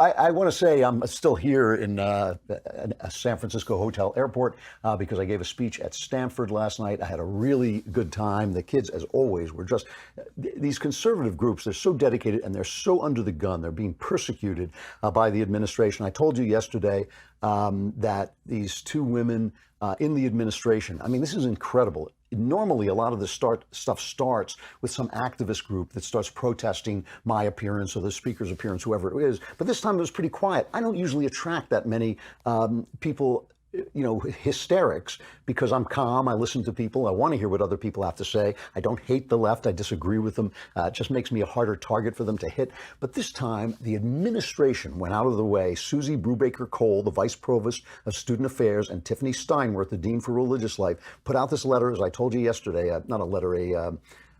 I want to say I'm still here in a San Francisco hotel airport because I gave a speech at Stanford last night. I had a really good time. The kids, as always, were just these conservative groups. They're so dedicated and they're so under the gun. They're being persecuted by the administration. I told you yesterday that these two women in the administration, I mean, this is incredible. Normally, a lot of this stuff starts with some activist group that starts protesting my appearance or the speaker's appearance, whoever it is. But this time it was pretty quiet. I don't usually attract that many people, hysterics, because I'm calm. I listen to people. I want to hear what other people have to say. I don't hate the left. I disagree with them. It just makes me a harder target for them to hit. But this time, the administration went out of the way. Susie Brubaker-Cole, the vice provost of student affairs, and Tiffany Steinworth, the dean for religious life, put out this letter, as I told you yesterday, not a letter,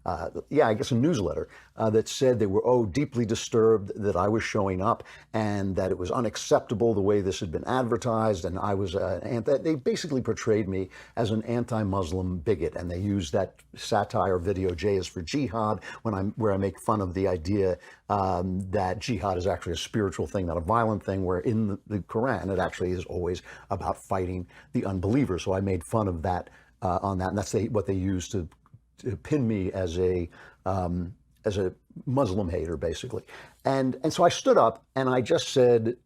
I guess a newsletter that said they were, deeply disturbed that I was showing up and that it was unacceptable the way this had been advertised. And I was, they basically portrayed me as an anti-Muslim bigot. And they used that satire video, J is for jihad, where I make fun of the idea that jihad is actually a spiritual thing, not a violent thing, where in the Quran, it actually is always about fighting the unbeliever. So I made fun of that on that. And that's what they used to pin me as a Muslim hater, basically. And so I stood up and I just said,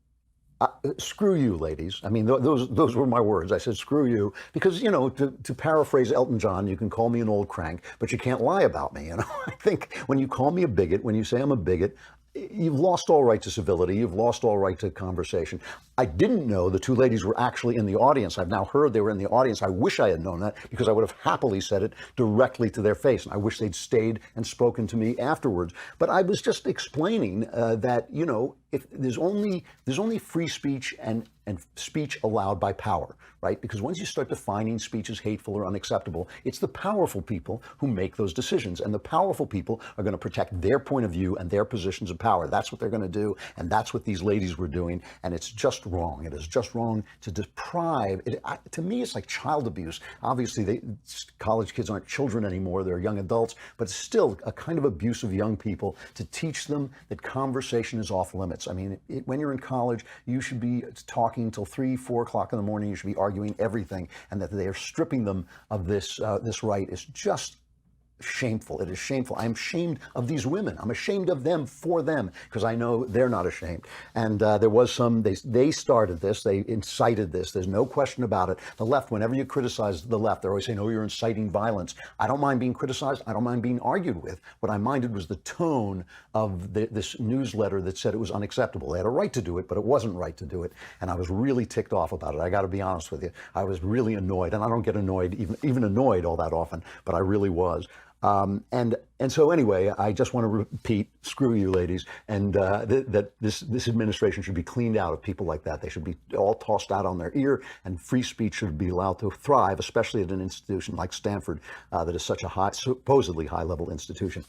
screw you, ladies. I mean, those were my words. I said, screw you, because, to paraphrase Elton John, you can call me an old crank, but you can't lie about me. I think when you call me a bigot, when you say I'm a bigot, you've lost all right to civility. You've lost all right to conversation. I didn't know the two ladies were actually in the audience. I've now heard they were in the audience. I wish I had known that, because I would have happily said it directly to their face. And I wish they'd stayed and spoken to me afterwards. But I was just explaining that, if there's only free speech and speech allowed by power, right? Because once you start defining speech as hateful or unacceptable, it's the powerful people who make those decisions. And the powerful people are going to protect their point of view and their positions of power. That's what they're going to do. And that's what these ladies were doing. And it's just wrong. It is just wrong to deprive. To me, it's like child abuse. Obviously, college kids aren't children anymore. They're young adults. But it's still a kind of abuse of young people to teach them that conversation is off limits. I mean, when you're in college, you should be talking until 3, 4 o'clock in the morning. You should be arguing everything, and that they are stripping them of this right is just shameful. It is shameful. I'm ashamed of these women. I'm ashamed of them for them, because I know they're not ashamed. And there was they started this. They incited this. There's no question about it. The left, whenever you criticize the left, they're always saying, oh, you're inciting violence. I don't mind being criticized. I don't mind being argued with. What I minded was the tone of this newsletter that said it was unacceptable. They had a right to do it, but it wasn't right to do it. And I was really ticked off about it. I got to be honest with you. I was really annoyed, and I don't get annoyed, even annoyed all that often, but I really was. And so anyway, I just want to repeat, screw you, ladies, and that this administration should be cleaned out of people like that. They should be all tossed out on their ear, and free speech should be allowed to thrive, especially at an institution like Stanford, that is such a supposedly high-level institution.